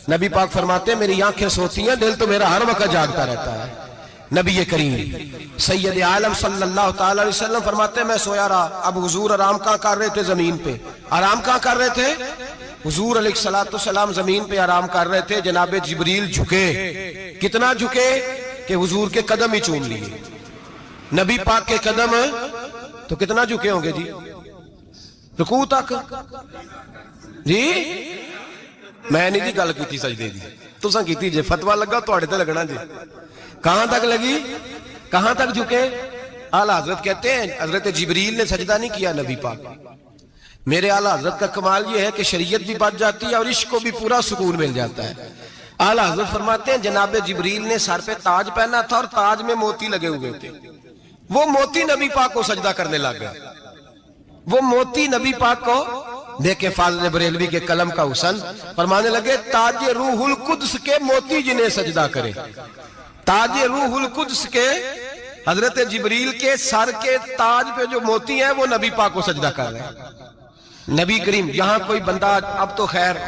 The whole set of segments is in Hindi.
नबी पाक फरमाते हैं मेरी आंखें सोती हैं, दिल तो मेरा हर वक्त जागता रहता है। नबी करीम सैयद आलम सल्लल्लाहु ताला अलैहि वसल्लम फरमाते हैं मैं सोया रहा। अब हुजूर आराम कहाँ कर रहे थे? जमीन पे। आराम कहाँ कर रहे थे? हुजूर अलैहिस्सलाम जमीन पे आराम कर रहे थे। जनाबे जिब्रील झुके, कितना झुके कि हुजूर के कदम ही चूम लिए। नबी पाक के कदम तो कितना झुके होंगे जी? रुकू तक जी। मैं नहीं जी गल की सजदे दी, तुसां कीती जे। फतवा लगा तुहाडे ते लगना जी। कहां तक लगी? कहां तक झुके? आला हजरत कहते हैं हजरत जिब्रील ने सजदा नहीं किया नबी पाक। मेरे आला हजरत का कमाल यह है कि शरीयत भी बच जाती है और इश्क को भी पूरा सुकून मिल जाता है। आला हजरत फरमाते हैं जनाबे जिब्रील ने सर पे ताज पहना था और ताज में मोती लगे हुए थे। वो मोती नबी पाक को सजदा करने लग गए। वो मोती नबी पाक को देखे फाज़िल बरेलवी के कलम का हुसन फरमाने लगे ताज रूहुल कुद्स के मोती जिन्हें सजदा करे। ताज रूहुल कुद्स के हजरत जिब्रील के सर के ताज पे जो मोती हैं वो नबी पाक को सजदा कर रहे हैं। नबी करीम यहाँ कोई बंदा, अब तो खैर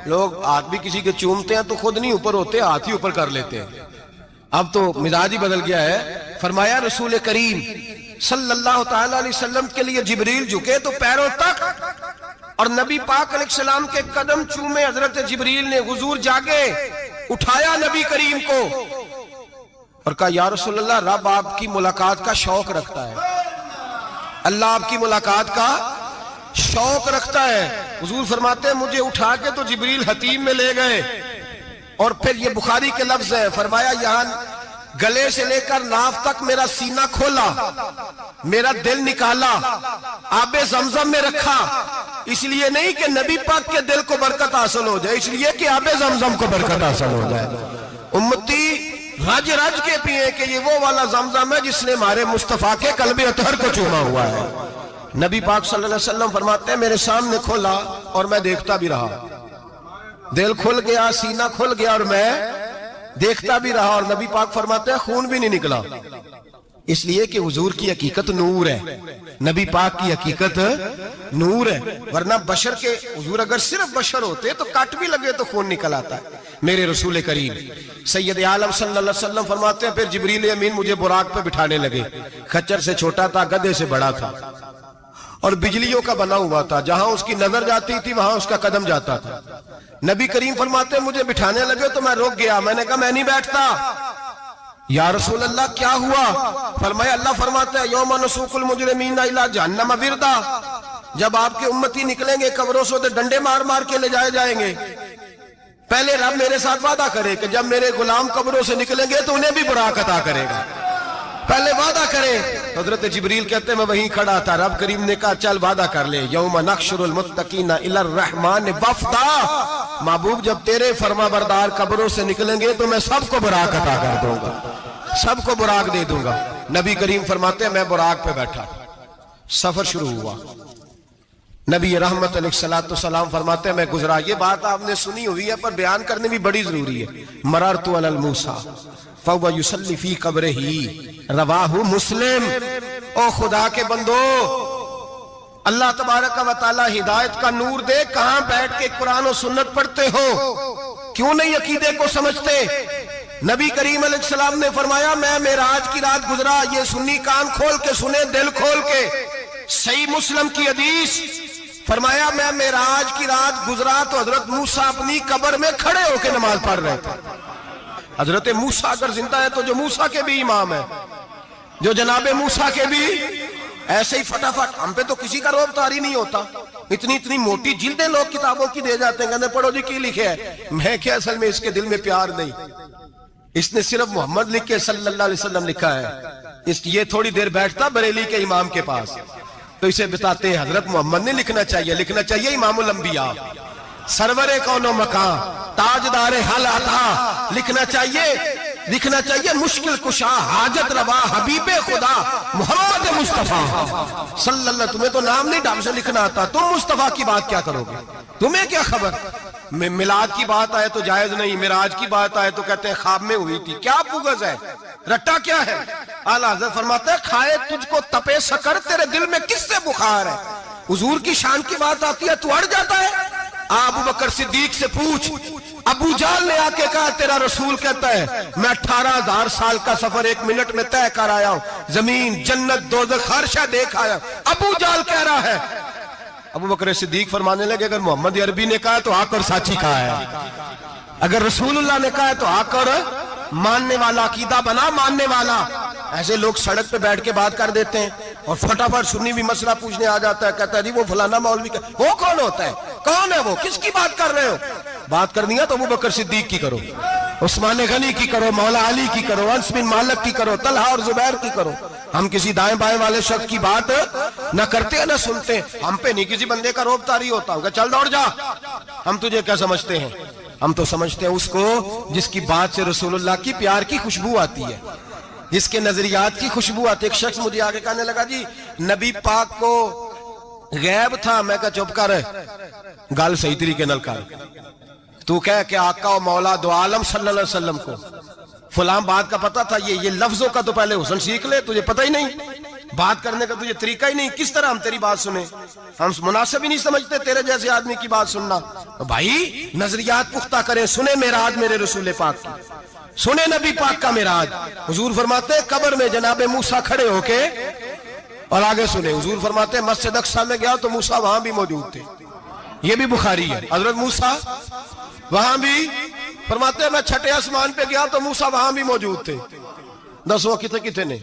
लोग हाथ भी किसी के चूमते हैं तो खुद नहीं ऊपर होते, हाथ ही ऊपर कर लेते हैं। अब तो मिजाज ही बदल गया है। फरमाया रसूल करीम सल्लल्लाहु ताला अलैहि वसल्लम के लिए जिब्रील झुके तो पैरों तक और नबी पाक अलैहिस्सलाम के कदम चूमे। हजरत जिब्रील ने हुजूर जागे, उठाया नबी करीम को और कहा या रसूल अल्लाह, रब आपकी मुलाकात का शौक रखता है, अल्लाह आपकी मुलाकात का शौक रखता है। हुजूर फरमाते हैं मुझे उठा के तो जिब्रील हतीम में ले गए और फिर ये बुखारी के लफ्ज है, फरमाया यहां गले से लेकर नाफ तक मेरा सीना खोला, मेरा दिल निकाला, आबे जमजम में रखा। इसलिए नहीं कि नबी पाक के दिल को बरकत हासिल हो जाए, इसलिए कि आबे जमजम को बरकत हासिल हो जाए। उम्मती रज रज के पिए कि ये वो वाला जमजम है जिसने हमारे मुस्तफा के कल्बे अतहर को चूमा हुआ है। नबी पाक सल्लल्लाहु अलैहि वसल्लम फरमाते हैं मेरे सामने खोला और मैं देखता भी रहा। दिल खुल गया, सीना खुल गया और मैं देखता भी रहा। और नबी पाक फरमाते हैं खून भी नहीं निकला, इसलिए कि हुजूर की हकीकत नूर है, नबी पाक की हकीकत नूर है। वरना बशर के हुजूर अगर सिर्फ बशर होते तो कट भी लगे तो खून निकल आता है। मेरे रसूल करीम सैयद आलम सल्लल्लाहु अलैहि वसल्लम फरमाते हैं फिर जिब्रील अमीन मुझे बुराक पे बिठाने लगे। खच्चर से छोटा था, गधे से बड़ा था और बिजलियों का बना हुआ था। जहां उसकी नजर जाती थी वहां उसका कदम जाता था। नबी करीम फरमाते मुझे बिठाने लगे तो मैं रुक गया। मैंने कहा मैं नहीं बैठता। या रसूल अल्लाह क्या हुआ? फरमाया अल्लाह फरमाता है यौम नसूकुल मुजरिमीन इला जहन्नम विरदा, जब आपके उम्मती निकलेंगे कब्रों से तो डंडे मार मार के ले जाए जाएंगे। पहले रब मेरे साथ वादा करे कि जब मेरे गुलाम कब्रों से निकलेंगे तो उन्हें भी बुराक अता करेगा, पहले वादा करे। हजरत जिब्रील कहते हैं मैं वहीं खड़ा था। रब करीम ने कहा चल वादा कर ले, यौम नहशुरुल मुत्तकीना इलर रहमान वफ्दा, महबूब जब तेरे फरमा बरदार कब्रों से निकलेंगे तो मैं सबको बुराक अता कर दूंगा, सबको बुराक दे दूंगा। नबी करीम फरमाते हैं मैं बुराक पे बैठा, सफर शुरू हुआ। नबी रहमत अलैहिस्सलाम फरमाते हैं मैं गुजरा। ये बात आपने सुनी हुई है पर बयान करनी भी बड़ी जरूरी है। मररतु अलल मूसा फहुव युसल्ली फी कब्रिही, रवाहु मुस्लिम। ओ खुदा के बंदो, अल्लाह तबारक व तआला हिदायत का नूर दे। कहां बैठ के कुरान और सुन्नत पढ़ते हो? क्यों नहीं अकीदे को समझते? नबी करीम अलैहिस्सलाम ने फरमाया मैं मेराज की रात गुजरा। ये सुन्नी कान खोल के सुने, दिल खोल के। सही मुस्लिम की हदीस फरमाया मैं मेराज की रात गुजरा तो हजरत मूसा अपनी कब्र में खड़े होकर नमाज पढ़ रहे थे। हजरत मूसा अगर जिंदा है तो जो मूसा के भी इमाम है, जो जनाबे मूसा के भी ऐसे ही फटाफट। हम पे तो किसी का रोब तारी नहीं होता। इतनी इतनी मोटी जिल्दें लोग किताबों की दे जाते हैं, कहते पढ़ो जी की लिखे है। मैं क्या, असल में इसके दिल में प्यार नहीं, इसने सिर्फ मोहम्मद लिख के सल्लल्लाहु अलैहि वसल्लम लिखा है। इस ये थोड़ी देर बैठता बरेली के इमाम के पास तो इसे बताते हैं हजरत मोहम्मद ने लिखना चाहिए, लिखना चाहिए इमामुल अंबिया, सरवरे कौनो मकान, ताजदारे हल अता, लिखना चाहिए मुश्किल कुशा, हाजत रवा, हबीबे खुदा मोहम्मद मुस्तफा सल्लल्लाहु। तुम्हें तो नाम नहीं ढंग से लिखना आता, तुम मुस्तफा की बात क्या करोगे? तुम्हें क्या खबर? मिलाद की बात आए तो जायज नहीं, मिराज की बात आए तो कहते हैं ख्वाब में हुई थी। क्या बुगज है, रट्टा क्या है? आला हज़रत फरमाते हैं खाए तुझको तपे सकर, तेरे दिल में किससे बुखार है? हुजूर की शान की बात आती है तू अड़ जाता है। अबू बकर सिद्दीक से पूछ। अबू जाल ने आके कहा तेरा रसूल कहता है मैं 18,000 साल का सफर 1 मिनट में तय कर आया हूं, जमीन जन्नत दोज़ख हर शय देख आया। अबू जाल कह रहा है। अबू बकर सिद्दीक फरमाने लगे अगर मोहम्मद अरबी ने कहा तो आकर साची कहा है, अगर रसूलुल्लाह ने कहा है तो आकर मानने वाला, अकीदा बना मानने वाला। ऐसे लोग सड़क पे बैठ के बात कर देते हैं और फटाफट सुन्नी भी मसला पूछने आ जाता है, कहता है जी वो फलाना मौलवी का, वो कौन होता है, कौन है वो, किसकी बात कर रहे हो? बात करनी है तो अबू बकर सिद्दीक की करो, उस्मान गनी की करो, मौला अली की करो, अनस बिन मालिक की करो, तलहा और जुबैर की करो। हम किसी दाएं बाएं वाले शख्स की बात न करते हैं न सुनते। हम पे नहीं किसी बंदे का रोब तारी होता, चल दौड़ जा, हम तुझे क्या समझते हैं? हम तो समझते हैं उसको जिसकी बात से रसूलुल्लाह की प्यार की खुशबू आती है, जिसके नजरियात की खुशबू आती है। एक शख्स मुझे आगे कहने लगा जी नबी पाक को गैब था। मैं कहा चुप कर, गल सही तरीके नाल कर। तू कह के आका और मौला दो आलम सल्लल्लाहु अलैहि वसल्लम को फलां बात का पता था, ये लफ्जों का तो पहले हुस्न सीख ले, तुझे पता ही नहीं, बात करने का तुझे तरीका ही नहीं, किस तरह हम तेरी बात सुने? हम मुनासिब ही नहीं समझते तेरे जैसे आदमी की बात सुनना। तो भाई नजरियात पुख्ता करें, सुने मेराज मेरे रसूल पाक की, सुने नबी पाक का मेराज। हुजूर फरमाते कब्र में जनाबे मूसा खड़े होके, और आगे सुने हुजूर फरमाते मस्जिद अक्सा में गया तो मूसा वहां भी मौजूद थे, ये भी बुखारी है। हजरत मूसा वहां भी फरमाते मैं छठे आसमान पे गया तो मूसा वहां भी मौजूद थे। दसवां कितने कितने ने?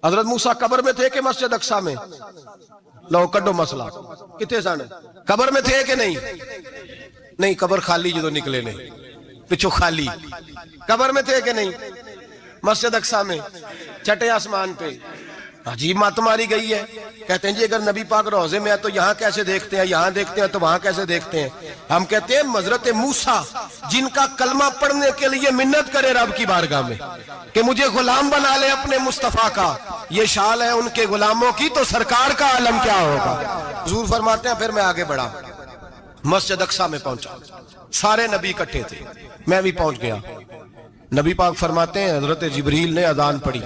हजरत मूसा कब्र में थे कि मस्जिद अक्सा में? लो कड्डो मसला, कितने सन कब्र में थे कि नहीं? नहीं, कब्र खाली जो निकले ने पिछो खाली, कब्र में थे कि नहीं? मस्जिद अक्सा में, छठे आसमान पे। अजीब मत मारी गई है। कहते हैं जी अगर नबी पाक रोजे में है तो यहाँ कैसे देखते हैं, यहाँ देखते हैं तो वहां कैसे देखते हैं? हम कहते हैं हजरत मूसा जिनका कलमा पढ़ने के लिए मिन्नत करे रब की बारगाह में कि मुझे गुलाम बना ले अपने मुस्तफा का, ये शाल है उनके गुलामों की, तो सरकार का आलम क्या होगा? हुजूर फरमाते हैं फिर मैं आगे बढ़ा, मस्जिद अक्सा में पहुंचा, सारे नबी इकट्ठे थे, मैं भी पहुंच गया। नबी पाक फरमाते हैं हजरत जिब्रील ने अजान पढ़ी,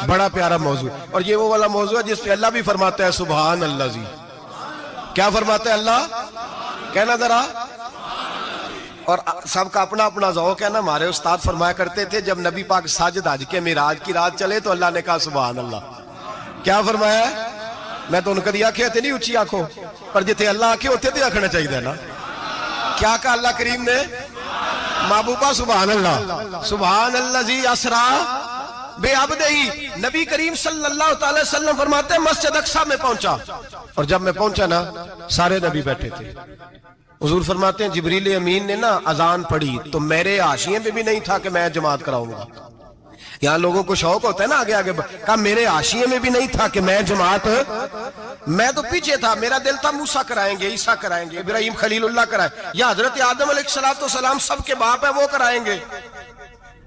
बड़ा प्यारा मौजू, और ये वो वाला मौजू है जिस पे अल्लाह भी फरमाता है सुभान अल्लाह जी। क्या फरमाते हैं अल्लाह? कहना जरा। और सबका अपना अपना ज़ौक़ है ना। हमारे उस्ताद फरमाया करते थे जब नबी पाक साजिद हज के मिराज की रात चले तो अल्लाह ने कहा सुभान अल्लाह। क्या फरमाया? मैं तो उनका दिया आखे नहीं उच्ची आंखों, पर जिथे अल्लाह आखे उथे तो आखना चाहिए ना। क्या कहा अल्लाह करीम ने? महबूबा सुभान अल्लाह, सुभान अल्लाह जी असरा बेअब्दिही। नबी करीम सल्लल्लाहु अलैहि वसल्लम फरमाते हैं मस्जिद अक्सा में पहुंचा, और जब मैं पहुंचा ना सारे नबी बैठे थे। हुजूर फरमाते हैं जिब्रील अमीन ने ना अजान पढ़ी तो मेरे हाशिए में भी नहीं था कि मैं जमात कराऊंगा। यहाँ लोगों को शौक होता है ना आगे आगे का, मेरे हाशिए में भी नहीं था कि मैं जमात, मैं तो पीछे था, मेरा दिल था मूसा कराएंगे, ईसा कराएंगे, इब्राहिम खलीलुल्लाह कराए, या हजरत आदम अलैहिस्सलाम सबके बाप है वो कराएंगे।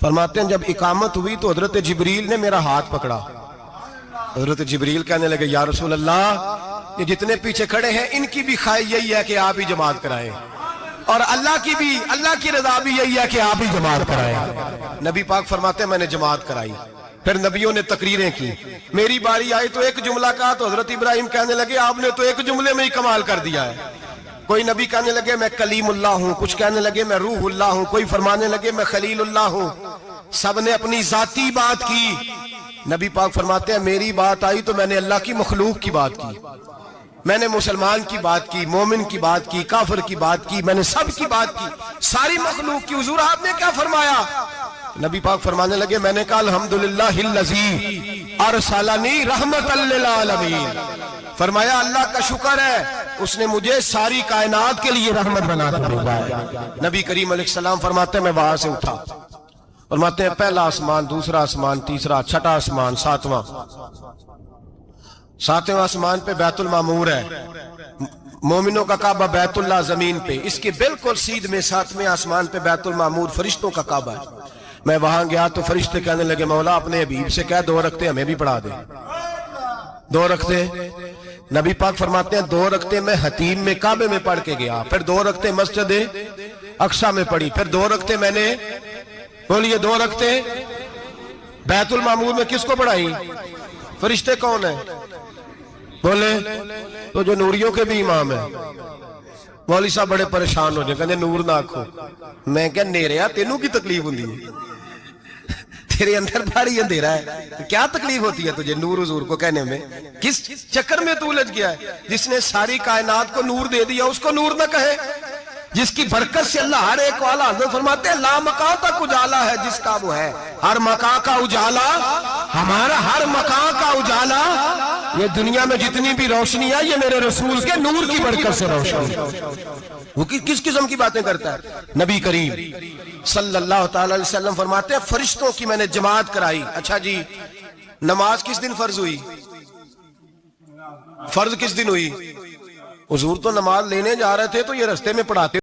फरमाते हैं जब इकामत हुई तो हजरत जिब्रील ने मेरा हाथ पकड़ा। हजरत जिब्रील कहने लगे या रसूल अल्लाह, ये जितने पीछे खड़े हैं इनकी भी ख्वाहिश यही है कि आप ही जमात कराएं, और अल्लाह की रजा भी यही है कि आप ही जमात कराएं। नबी पाक फरमाते हैं मैंने जमात कराई, फिर नबियों ने तकरीरें की, मेरी बारी आई तो एक जुमला कहा तो हजरत इब्राहिम कहने लगे आपने तो एक जुमले में ही कमाल कर दिया है। कोई नबी कहने लगे मैं कलीमुल्लाह हूं, कुछ कहने लगे मैं रूहुल्लाह हूं, कोई फरमाने लगे मैं खलीलुल्लाह हूं। सबने अपनी जाती बात की। नबी पाक फरमाते हैं मेरी बात आई तो मैंने अल्लाह की मखलूक की बात की, मैंने मुसलमान की बात की, मोमिन की बात की, काफिर की बात की, मैंने सब की बात की, सारी मखलूक की। हुजूर आपने क्या फरमाया? नबी पाक फरमाने लगे मैंने कहा अल्हम्दुलिल्लाहिल्लज़ी अरसलनी रहमतल लिल आलमीन। फरमाया अल्लाह का शुक्र है उसने मुझे सारी कायनात के लिए रहमत बना दिया। नबी करीम अलैहिस्सलाम फरमाते हैं मैं वहां से उठा, फरमाते हैं पहला आसमान, दूसरा आसमान, तीसरा, छठा आसमान, सातवें आसमान पे बैतुल मामूर है, मोमिनों का काबा बैतुल्लाह जमीन पे, इसके बिल्कुल सीध में सातवें आसमान पे बैतुल मामूर फरिश्तों का काबा है। मैं वहां गया तो फरिश्ते कहने लगे मौला अपने हबीब से कह 2 रखते हमें भी पढ़ा दे। 2 रखते नबी पाक फरमाते हैं 2 रखते मैं हतीम में काबे में पढ़ के गया, फिर 2 रखते मस्जिद अक्सा में पढ़ी, फिर 2 रखते मैंने, बोलिए 2 रखते बैतुल मामूर में किसको पढ़ाई? फरिश्ते कौन है? बोले तो जो नूरियों के भी इमाम है, मौलवी साहब बड़े परेशान हो जाए, कहते नूर ना आखो। मैं क्या नेरिया तेनू की तकलीफ होती है, तेरे अंदर भारी अंधेरा है, तो क्या तकलीफ होती है तुझे नूर हुजूर को कहने में? किस चक्कर में तू उलझ गया है? जिसने सारी कायनात को नूर दे दिया उसको नूर ना कहे, जिसकी बरकत से अल्लाह हर एक वाला हजरत फरमाते हैं ला मकां तक उजाला है जिसका वो है, हर मकां का उजाला हमारा, हर मकां का उजाला, ये दुनिया में जितनी भी रोशनी है ये मेरे रसूल के नूर की बरकत से रोशन। वो किस किस्म की बातें करता है? नबी करीम सल्लल्लाहु अलैहि वसल्लम फरमाते हैं फरिश्तों की मैंने जमात कराई। अच्छा जी, नमाज किस दिन फर्ज हुई? फर्ज किस दिन हुई? हुजूर तो नमाज लेने जा रहे थे तो ये रास्ते में पढ़ाते